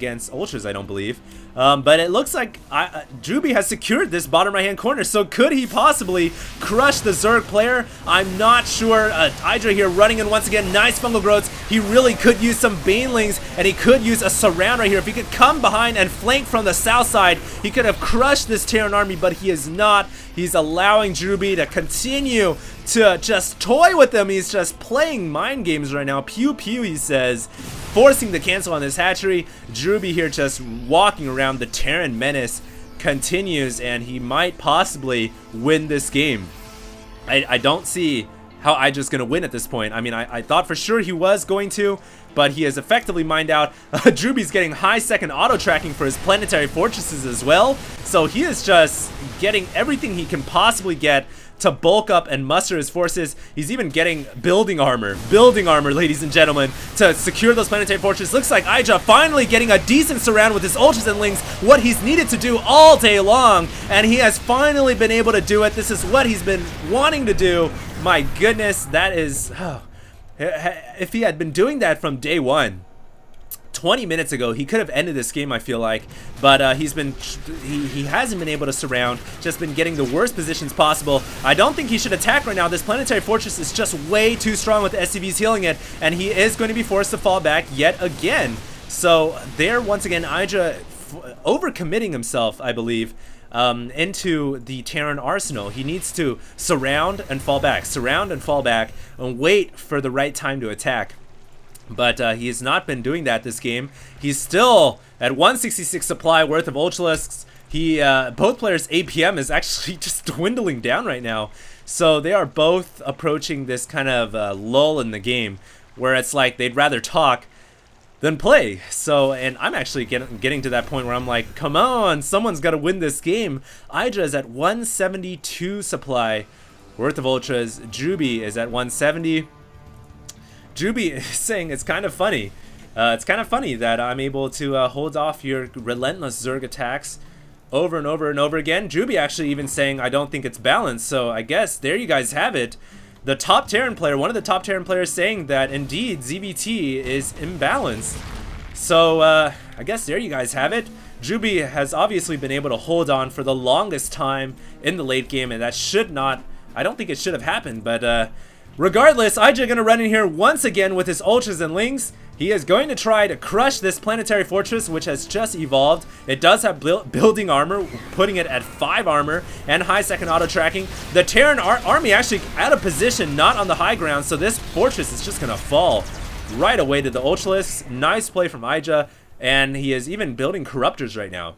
against Ultras, I don't believe. But it looks like Drewbie has secured this bottom right-hand corner, so could he possibly crush the Zerg player? I'm not sure. IdrA here running in once again. Nice fungal growths. He really could use some Banelings, and he could use a surround right here. If he could come behind and flank from the south side, he could have crushed this Terran army, but he is not. He's allowing Drewbie to continue to just toy with them. He's just playing mind games right now. Pew pew, he says, forcing the cancel on this hatchery. Drewbie here just walking around. The Terran menace continues, and he might possibly win this game. I don't see how IdrA's going to win at this point. I mean, I thought for sure he was going to, but he has effectively mined out. Drewbie's getting high second auto tracking for his planetary fortresses as well, so he is just getting everything he can possibly get to bulk up and muster his forces. He's even getting building armor, ladies and gentlemen, to secure those planetary fortresses. Looks like IdrA finally getting a decent surround with his Ultras and Lings, what he's needed to do all day long, and he has finally been able to do it. This is what he's been wanting to do. My goodness, that is... Oh, if he had been doing that from day one, 20 minutes ago, he could have ended this game, I feel like, but he hasn't been able to surround, just been getting the worst positions possible. I don't think he should attack right now. This planetary fortress is just way too strong with the SCVs healing it, and he is going to be forced to fall back yet again. So there, once again, IdrA overcommitting himself, I believe, into the Terran arsenal. He needs to surround and fall back, and wait for the right time to attack. But he has not been doing that this game. He's still at 166 supply worth of Ultralisks. Both players' APM is actually just dwindling down right now. So they are both approaching this kind of lull in the game where it's like they'd rather talk than play. So, and I'm actually getting to that point where I'm like, come on, someone's got to win this game. IdrA is at 172 supply worth of Ultras. Drewbie is at 170. Drewbie is saying it's kind of funny. It's kind of funny that I'm able to hold off your relentless Zerg attacks over and over and over again. Drewbie actually even saying I don't think it's balanced. So I guess there you guys have it. The top Terran player, one of the top Terran players, saying that indeed ZVT is imbalanced. So I guess there you guys have it. Drewbie has obviously been able to hold on for the longest time in the late game, and that should not, I don't think it should have happened, but regardless, IdrA gonna run in here once again with his Ultras and Lings. He is going to try to crush this planetary fortress, which has just evolved. It does have building armor, putting it at 5 armor and high second auto tracking. The Terran army actually out of position, not on the high ground, so this fortress is just gonna fall right away to the Ultralisks. Nice play from IdrA, and he is even building Corruptors right now.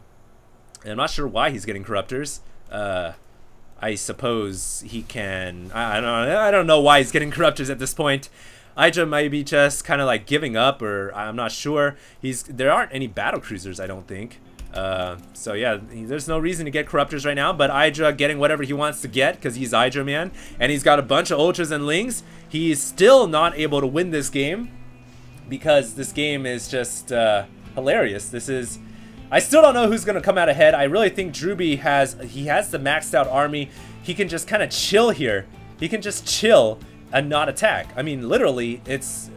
And I'm not sure why he's getting Corruptors. I suppose he can. I don't know why he's getting Corruptors at this point. IdrA might be just kind of like giving up, or I'm not sure. There aren't any battle cruisers, I don't think. So yeah, there's no reason to get Corruptors right now, but IdrA getting whatever he wants to get because he's IdrA, man, and he's got a bunch of Ultras and Lings. He's still not able to win this game because this game is just hilarious. I still don't know who's gonna come out ahead. I really think Drewbie has the maxed out army. He can just kind of chill here. He can just chill and not attack. I mean, literally,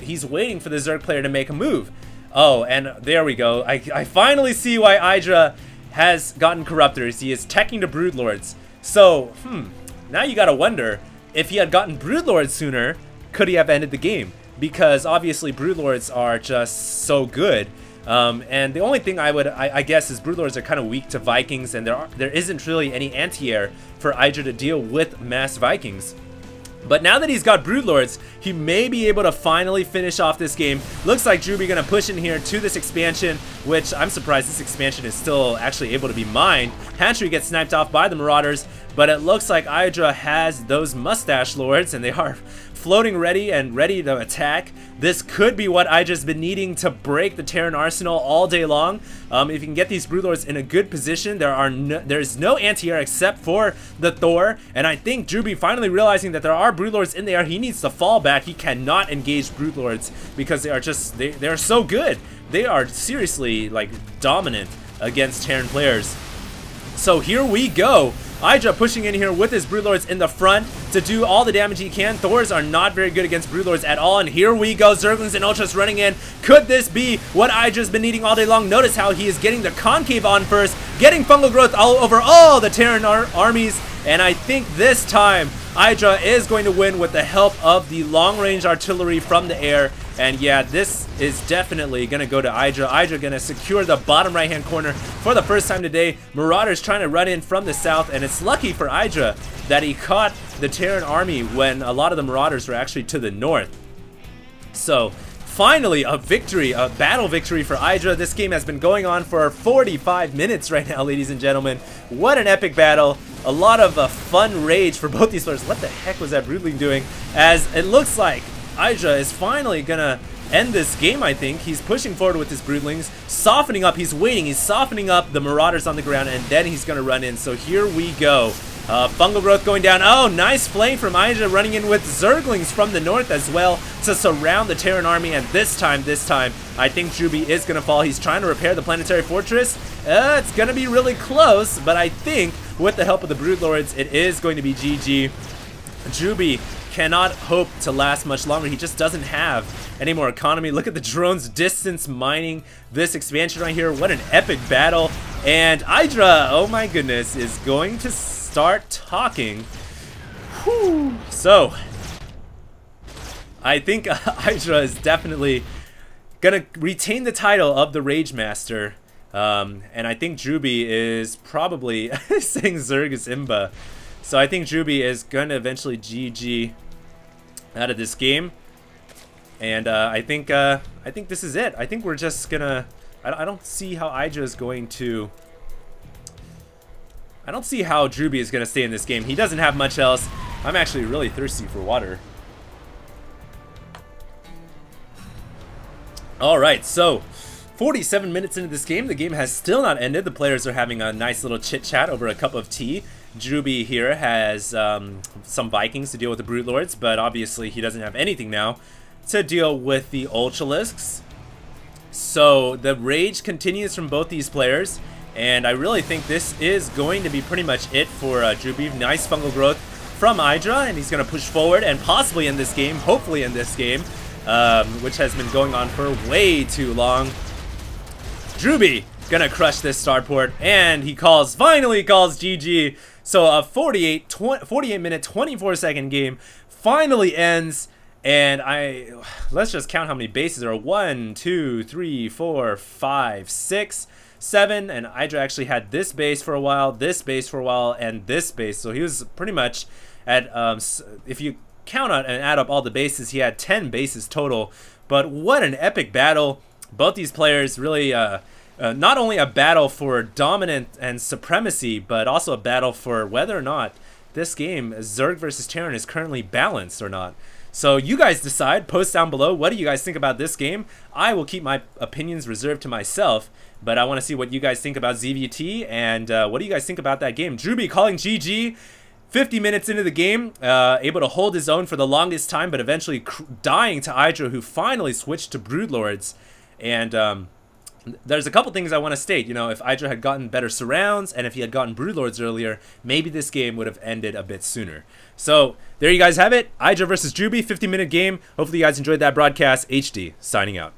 he's waiting for the Zerg player to make a move. Oh, and there we go. I finally see why IdrA has gotten Corruptors. He is teching to Broodlords. So, now you gotta wonder, if he had gotten Broodlords sooner, could he have ended the game? Because obviously Broodlords are just so good. And the only thing I guess is Broodlords are kind of weak to Vikings, and there isn't really any anti-air for IdrA to deal with mass Vikings. But now that he's got Broodlords, he may be able to finally finish off this game. Looks like Drewbie gonna push in here to this expansion, which I'm surprised this expansion is still actually able to be mined. Hatchery gets sniped off by the Marauders, but it looks like IdrA has those Mustache Lords, and they are floating ready to attack. This could be what IdrA's been needing to break the Terran arsenal all day long. If you can get these Broodlords in a good position, there's no anti-air except for the Thor, and I think Drewbie finally realizing that there are Broodlords in there, he needs to fall back. He cannot engage Broodlords because they're so good. They are seriously like dominant against Terran players. So here we go. IdrA pushing in here with his Broodlords in the front to do all the damage he can. Thors are not very good against Broodlords at all, and here we go. Zerglings and Ultras running in. Could this be what IdrA's been needing all day long? Notice how he is getting the Concave on first, getting fungal growth all over all the Terran armies, and I think this time IdrA is going to win with the help of the long-range artillery from the air. And yeah, this is definitely going to go to IdrA. IdrA going to secure the bottom right-hand corner for the first time today. Marauders trying to run in from the south, and it's lucky for IdrA that he caught the Terran army when a lot of the Marauders were actually to the north. So finally, a victory, a battle victory for IdrA. This game has been going on for 45 minutes right now, ladies and gentlemen. What an epic battle. A lot of fun rage for both these players. What the heck was that Broodling doing? As it looks like IdrA is finally gonna end this game, I think. He's pushing forward with his Broodlings, softening up, he's waiting, he's softening up the Marauders on the ground, and then he's gonna run in. So here we go. Fungal growth going down. Oh, nice flame from IdrA, running in with Zerglings from the north as well to surround the Terran army, and this time, I think Drewbie is gonna fall. He's trying to repair the planetary fortress. It's gonna be really close, but I think with the help of the Broodlords, it is going to be GG. Drewbie cannot hope to last much longer. He just doesn't have any more economy. Look at the drones distance mining this expansion right here. What an epic battle. And IdrA, oh my goodness, is going to start talking. Whew. So I think IdrA is definitely gonna retain the title of the Rage Master. And I think Drewbie is probably saying Zerg is Imba. So I think Drewbie is going to eventually GG out of this game, and I think this is it. I think we're just gonna. I don't see how IdrA is going to. I don't see how Drewbie is gonna stay in this game. He doesn't have much else. I'm actually really thirsty for water. All right, so 47 minutes into this game, the game has still not ended. The players are having a nice little chit chat over a cup of tea. Drewbie here has some Vikings to deal with the Broodlords, but obviously he doesn't have anything now to deal with the Ultralisks. So the rage continues from both these players, and I really think this is going to be pretty much it for Drewbie. Nice fungal growth from IdrA, and he's going to push forward and possibly in this game, hopefully in this game, which has been going on for way too long. Drewbie gonna crush this starport, and he finally calls GG. So a 48 minute 24-second game finally ends, and let's just count how many bases there are. 1, 2, 3, 4, 5, 6, 7, and IdrA actually had this base for a while, this base for a while, and this base. So he was pretty much at if you count out and add up all the bases, he had 10 bases total. But what an epic battle. Both these players really not only a battle for dominance and supremacy, but also a battle for whether or not this game, Zerg versus Terran, is currently balanced or not. So you guys decide, post down below, what do you guys think about this game? I will keep my opinions reserved to myself, but I want to see what you guys think about ZVT, and what do you guys think about that game? Drewbie calling GG, 50 minutes into the game, able to hold his own for the longest time, but eventually dying to IdrA, who finally switched to Broodlords. And there's a couple things I want to state. You know, if IdrA had gotten better surrounds and if he had gotten Broodlords earlier, maybe this game would have ended a bit sooner. So there you guys have it. IdrA versus Drewbie, 50-minute game. Hopefully you guys enjoyed that broadcast. HD, signing out.